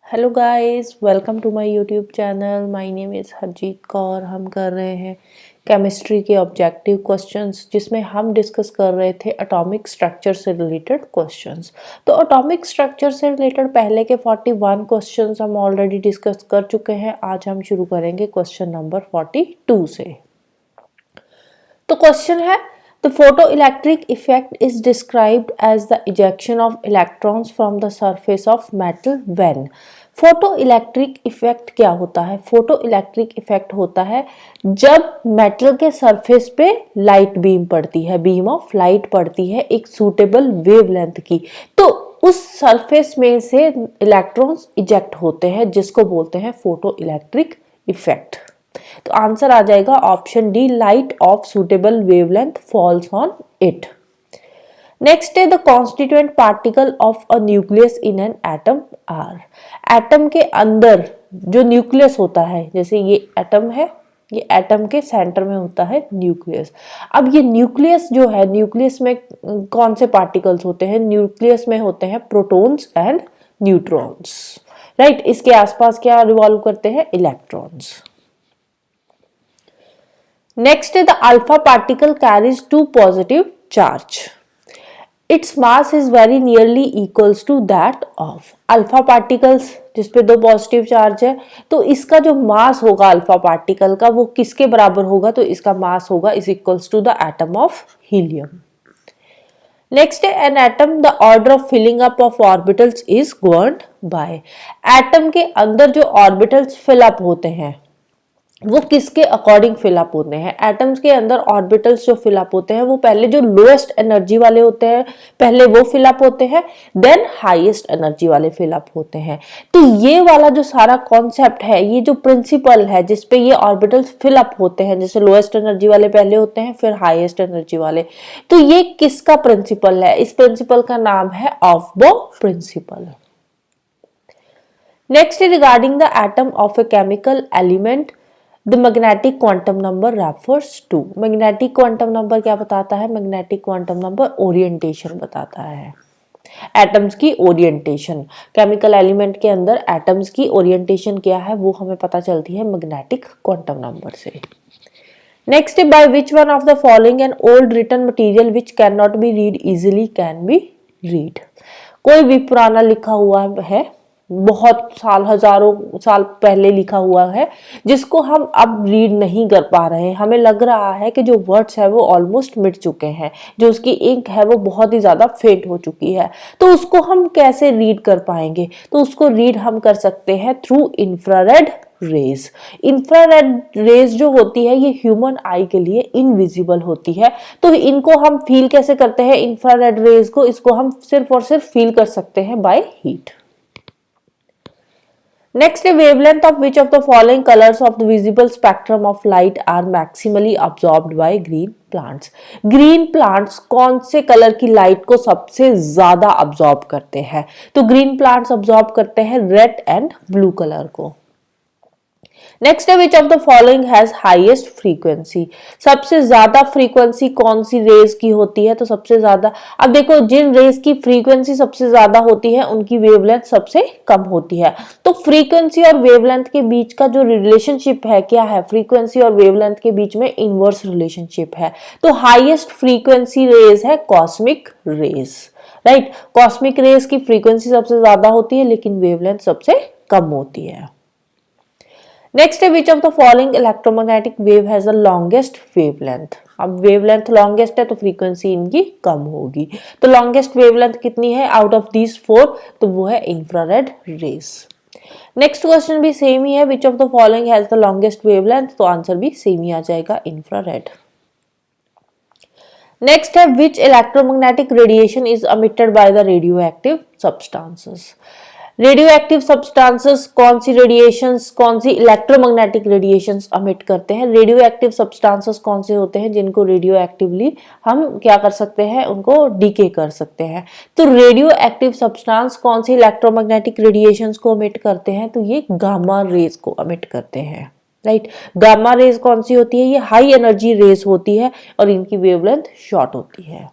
Hello guys, welcome to my YouTube channel. My name is Harjeet Kaur. हम कर रहे हैं केमिस्ट्री के ऑब्जेक्टिव क्वेश्चंस, जिसमें हम डिस्कस कर रहे थे एटॉमिक स्ट्रक्चर से रिलेटेड क्वेश्चंस। तो एटॉमिक स्ट्रक्चर से रिलेटेड पहले के 41 क्वेश्चंस हम ऑलरेडी डिस्कस कर चुके हैं। आज हम शुरू करेंगे क्वेश्चन नंबर 42 से। तो क्वेश्चन है, the photoelectric effect is described as the ejection of electrons from the surface of metal when। Photo electric effect क्या होता है? फोटो इलेक्ट्रिक इफेक्ट होता है जब मेटल के सरफेस पे लाइट बीम पड़ती है, बीम ऑफ लाइट पड़ती है एक सूटेबल वेवलेंथ की, तो उस सरफेस में से इलेक्ट्रॉन्स इजेक्ट होते हैं, जिसको बोलते हैं फोटो इलेक्ट्रिक इफेक्ट। तो आंसर आ जाएगा option D, light of suitable wavelength falls on it. Next है the constituent particle of a nucleus in an atom are. Atom के अंदर जो न्यूक्लियस होता है, जैसे ये एटम है, ये एटम के सेंटर में होता है न्यूक्लियस। अब ये न्यूक्लियस जो है, न्यूक्लियस में कौन से पार्टिकल्स होते हैं? न्यूक्लियस में होते हैं प्रोटॉन्स एंड न्यूट्रॉन्स, राइट। इसके आसपास क्या रिवॉल्व करते हैं? Electrons. Next, the alpha particle carries two positive charge. Its mass is very nearly equals to that of alpha particles, जिसपे दो पॉजिटिव चार्ज है, तो इसका जो मास होगा अल्फा पार्टिकल का, वो किसके बराबर होगा? तो इसका मास होगा is equals to the atom of helium. Next है an atom the order of filling up of orbitals is governed by. Atom के अंदर जो ऑर्बिटल्स फिलअप होते हैं वो किसके अकॉर्डिंग फिलअप होते हैं? एटम्स के अंदर ऑर्बिटल्स जो फिलअप होते हैं वो पहले जो लोएस्ट एनर्जी वाले होते हैं पहले वो फिलअप होते हैं, देन हाईएस्ट एनर्जी वाले फिलअप होते हैं। तो ये वाला जो सारा कॉन्सेप्ट है, ये जो प्रिंसिपल है जिसपे ये ऑर्बिटल्स फिलअप होते हैं, जैसे लोएस्ट एनर्जी वाले पहले होते हैं फिर हाईएस्ट एनर्जी वाले, तो ये किसका प्रिंसिपल है? इस प्रिंसिपल का नाम है Aufbau principle. Next regarding the atom of a chemical element the magnetic quantum number refers to. Magnetic quantum number क्या बताता है? मैग्नेटिक क्वांटम नंबर ओरिएंटेशन बताता है, एटम्स की ओरिएंटेशन। केमिकल एलिमेंट के अंदर एटम्स की ओरिएंटेशन क्या है वो हमें पता चलती है मैग्नेटिक क्वांटम नंबर से। Next, by which one of the following an old written material which can not be read easily can be read. कोई भी पुराना लिखा हुआ है, बहुत साल, हजारों साल पहले लिखा हुआ है, जिसको हम अब रीड नहीं कर पा रहे हैं, हमें लग रहा है कि जो वर्ड्स है वो ऑलमोस्ट मिट चुके हैं, जो उसकी इंक है वो बहुत ही ज्यादा फेड हो चुकी है, तो उसको हम कैसे रीड कर पाएंगे? तो उसको रीड हम कर सकते हैं through infrared rays. Infrared rays जो होती है ये ह्यूमन आई के लिए इनविजिबल होती है, तो इनको हम फील कैसे करते हैं? इंफ्रारेड रेज को, इसको हम सिर्फ और सिर्फ फील कर सकते हैं by heat. Next, a wavelength of which of the following colors of the visible spectrum of light are maximally absorbed by green plants? Green plants कौन से कलर की लाइट को सबसे ज्यादा अब्सॉर्ब करते हैं? तो ग्रीन प्लांट्स अब्सॉर्ब करते हैं रेड एंड ब्लू कलर को। नेक्स्ट है which of the following has highest frequency. सबसे ज्यादा फ्रीक्वेंसी कौन सी रेज की होती है? तो सबसे ज्यादा, अब देखो जिन रेज की फ्रीक्वेंसी सबसे ज्यादा होती है उनकी वेवलेंथ सबसे कम होती है, तो फ्रीक्वेंसी और वेवलेंथ के बीच का जो रिलेशनशिप है क्या है? फ्रीक्वेंसी और वेवलेंथ के बीच में इनवर्स रिलेशनशिप है, तो हाईएस्ट फ्रीक्वेंसी रेज है cosmic rays, right. Cosmic rays की फ्रीक्वेंसी सबसे ज्यादा होती है लेकिन वेवलेंथ सबसे कम होती है। नेक्स्ट है which of the following electromagnetic wave has the longest wavelength. अब वेवलेंथ लॉन्गेस्ट है तो फ्रीक्वेंसी इनकी कम होगी, तो लॉन्गेस्ट वेवलेंथ कितनी है आउट ऑफ दीज 4? तो वो है इंफ्रारेड रेज। नेक्स्ट क्वेश्चन भी सेम ही है, which of the following has the longest wavelength, तो आंसर भी सेम ही आ जाएगा, इंफ्रारेड। नेक्स्ट है which electromagnetic radiation is emitted by the radioactive substances. Radio active substances कौन सी रेडिएशंस, कौन सी इलेक्ट्रोमैग्नेटिक रेडिएशंस अमिट करते हैं? रेडियो एक्टिव सब्सटेंसेस कौन से होते हैं जिनको रेडियो एक्टिवली हम क्या कर सकते हैं? उनको डीके कर सकते हैं। तो रेडियो एक्टिव सब्सटेंस कौन सी इलेक्ट्रोमैग्नेटिक रेडिएशंस को अमिट करते हैं? तो ये गामा रेज को अमिट करते हैं, राइट। गामा रेज कौन सी होती है? ये हाई एनर्जी रेज होती है और इनकी वेवलेंथ शॉर्ट होती है।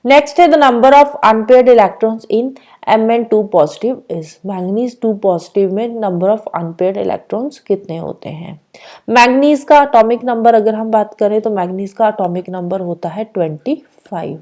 नेक्स्ट है the number of unpaired electrons in Mn2 positive is, manganese 2 positive में नंबर ऑफ अनपेयर्ड इलेक्ट्रॉन्स कितने होते हैं? मैंगनीज का एटॉमिक नंबर अगर हम बात करें तो मैंगनीज का एटॉमिक नंबर होता है 25,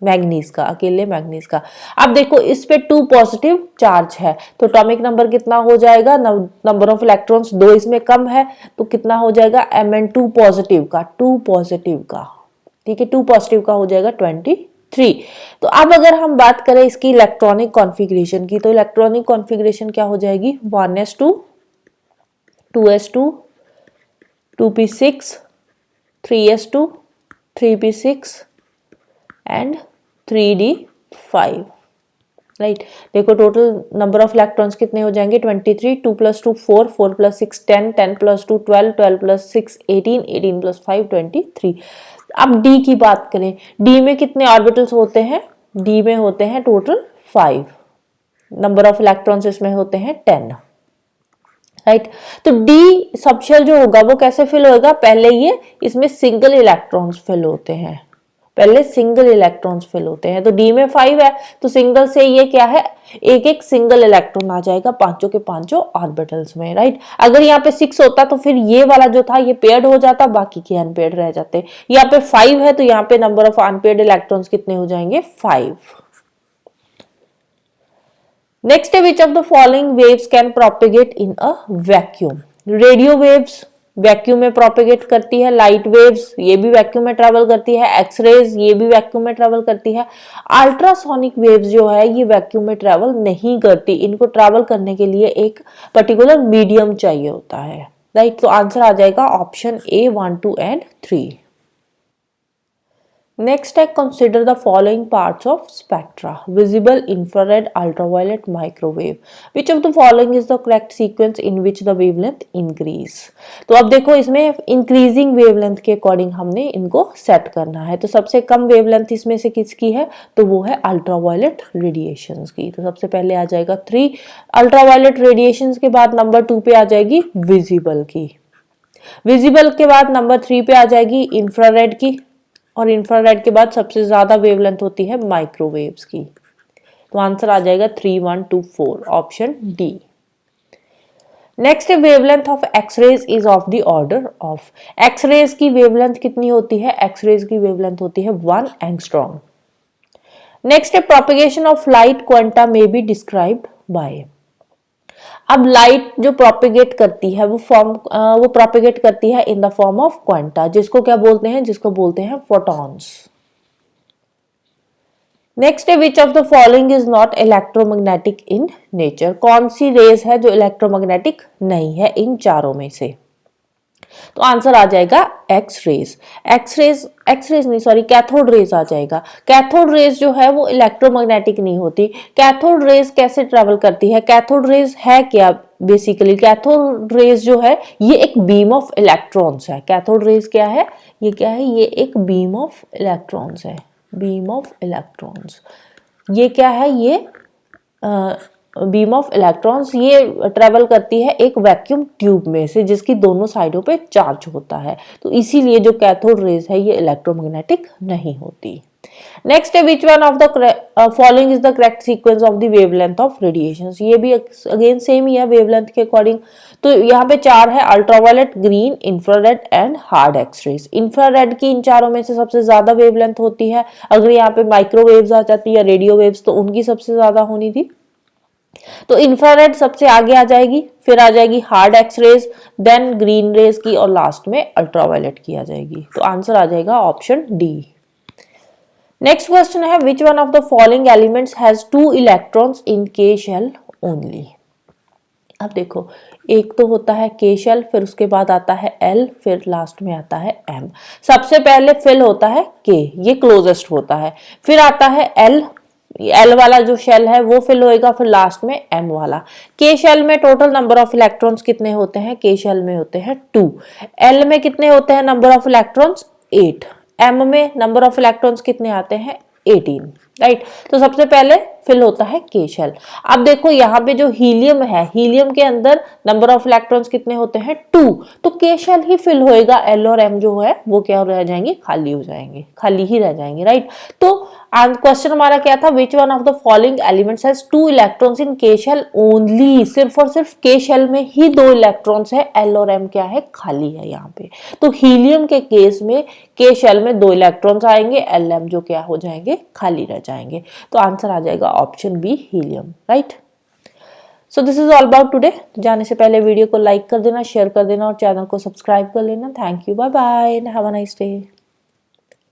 मैंगनीज का, अकेले मैंगनीज का। अब देखो इस पे 2 पॉजिटिव चार्ज है तो एटॉमिक नंबर कितना हो जाएगा, नंबर ऑफ इलेक्ट्रॉन्स 2 इसमें कम है तो कितना हो जाएगा, Mn2 पॉजिटिव का, 2 पॉजिटिव का, ठीक है, 2 पॉजिटिव का हो जाएगा 23। तो अब अगर हम बात करें इसकी इलेक्ट्रॉनिक कॉन्फ़िगरेशन की, तो इलेक्ट्रॉनिक कॉन्फ़िगरेशन क्या हो जाएगी, 1s2, 2s2, 2p6, 3s2, 3p6 and 3d5, right. देखो टोटल नंबर ऑफ इलेक्ट्रॉन्स कितने हो जाएंगे, 23, 2 + 2 4, 4 + 6 10, 10 + 2 12, 12 + 6 18, 18 + 5 23। अब डी की बात करें, डी में कितने ऑर्बिटल्स होते हैं, डी में होते हैं टोटल 5, नंबर ऑफ इलेक्ट्रॉन्स इसमें होते हैं 10, राइट। तो डी सबशेल जो होगा वो कैसे फिल होगा, पहले ये इसमें सिंगल इलेक्ट्रॉन्स फिल होते हैं, पहले सिंगल इलेक्ट्रॉन्स फिल होते हैं। तो डी में 5 है तो सिंगल से ये क्या है, एक एक सिंगल इलेक्ट्रॉन आ जाएगा पांचों के पांचों ऑर्बिटल्स में, राइट। अगर यहाँ पे 6 होता तो फिर ये वाला जो था ये पेयर्ड हो जाता, बाकी के अनपेयर्ड रह जाते। यहाँ पे 5 है तो यहाँ पे नंबर ऑफ अनपेयर्ड इलेक्ट्रॉन्स कितने हो जाएंगे, 5। नेक्स्ट है which of the following waves can propagate in a vacuum, radio waves vacuum में प्रोपेगेट करती है, लाइट वेव्स ये भी वैक्यूम में ट्रेवल करती है, एक्सरेज ये भी वैक्यूम में ट्रेवल करती है, अल्ट्रासोनिक वेव्स जो है ये वैक्यूम में ट्रेवल नहीं करती, इनको ट्रेवल करने के लिए एक पर्टिकुलर मीडियम चाहिए होता है, राइट। तो आंसर आ जाएगा option A 1, 2 and 3। Next, I consider the following parts of spectra: visible, infrared, ultraviolet, microwave. Which of the following is the correct sequence in which the wavelength increase? तो अब देखो इसमें increasing wavelength के according हमने इनको set करना है। तो सबसे कम wavelength इसमें से किसकी है, तो वो है ultraviolet radiations की। तो सबसे पहले आ जाएगा 3, ultraviolet radiations के बाद नंबर 2 पे आ जाएगी visible की, visible के बाद नंबर 3 पे आ जाएगी infrared की, और इंफ्रारेड के बाद सबसे ज्यादा वेवलेंथ होती है माइक्रोवेव्स की। तो आंसर आ जाएगा 3, 1, 2, 4, option D. Next wavelength of X-rays is of the order of, X-rays की वेवलेंथ कितनी होती है, एक्सरेज की वेवलेंथ होती है 1 एंगस्ट्रॉम। नेक्स्ट है प्रोपेगेशन ऑफ लाइट क्वांटा में बी डिस्क्राइब्ड बाय, अब लाइट जो प्रोपेगेट करती है वो प्रोपेगेट करती है in the form of quanta, जिसको क्या बोलते हैं, जिसको बोलते हैं फोटॉन्स। नेक्स्ट है which of the following is not electromagnetic in nature, कौन सी रेज है जो इलेक्ट्रोमैग्नेटिक नहीं है इन चारों में से, तो आंसर आ जाएगा एक्स रेज, एक्सरेज नहीं सॉरी कैथोड रेज आ जाएगा। कैथोड रेज जो है वो इलेक्ट्रोमैग्नेटिक नहीं होती। कैथोड रेज कैसे ट्रेवल करती है, कैथोड रेज है क्या, बेसिकली कैथोड रेज जो है ये एक बीम ऑफ इलेक्ट्रॉन्स है। कैथोड रेज क्या है, ये क्या है, ये एक बीम ऑफ इलेक्ट्रॉन्स है, बीम ऑफ इलेक्ट्रॉन्स। ये क्या है, ये बीम ऑफ इलेक्ट्रॉन्स ये ट्रेवल करती है एक वैक्यूम ट्यूब में से जिसकी दोनों साइडों पे चार्ज होता है, तो इसीलिए जो कैथोड रेज है ये इलेक्ट्रोमैग्नेटिक नहीं होती। नेक्स्ट है विच one of the following is the correct sequence of the wavelength of radiations, ये भी अगेन सेम ही है वेवलेंथ के अकॉर्डिंग। तो यहाँ पे 4 है, ultraviolet, green, infrared and hard X-rays. Infrared की इन चारों में से सबसे ज्यादा वेवलेंथ होती है। अगर यहाँ पे माइक्रोवेव्स आ जाती है या रेडियो वेव्स तो उनकी सबसे ज्यादा होनी थी, तो इंफ्रारेड सबसे आगे आ जाएगी, फिर आ जाएगी hard X rays, then green rays की और लास्ट में अल्ट्रावायलेट की आ जाएगी। तो आंसर आ जाएगा ऑप्शन डी। नेक्स्ट क्वेश्चन है विच one of the following elements has 2 electrons in के शेल ओनली। अब देखो एक तो होता है के शेल, फिर उसके बाद आता है एल, फिर लास्ट में आता है एम। सबसे पहले फिल होता है के, ये क्लोजेस्ट होता है, फिर आता है एल वाला जो शेल है वो फिल होएगा, फिर लास्ट में एम वाला। के शेल में टोटल नंबर ऑफ इलेक्ट्रॉन्स कितने होते हैं, के शेल में होते हैं 2। एल में कितने होते हैं नंबर ऑफ इलेक्ट्रॉन्स, 8। एम में नंबर ऑफ इलेक्ट्रॉन्स कितने आते हैं, 18, राइट। तो सबसे पहले फिल होता है के शेल। अब देखो यहाँ पे जो हीलियम है, हीलियम के अंदर नंबर ऑफ इलेक्ट्रॉन्स कितने होते हैं, 2, तो के शेल ही फिल होएगा। एल और एम जो है वो क्या रह जाएंगे, खाली हो जाएंगे, खाली ही रह जाएंगे, राइट। तो क्वेश्चन हमारा क्या था, विच one of the following elements has 2 electrons in के शेल ओनली, सिर्फ और सिर्फ के शेल में ही 2 इलेक्ट्रॉन्स है, एल और एम क्या है, खाली है यहाँ पे। तो हीलियम के केस में के शेल में 2 इलेक्ट्रॉन्स आएंगे, एल एम जो क्या हो जाएंगे, खाली रह जाएंगे। तो आंसर आ जाएगा option B helium, right. So this is all about today. जाने से पहले वीडियो को लाइक कर देना, शेयर कर देना और चैनल को सब्सक्राइब कर लेना। Thank you, bye bye, have a nice day.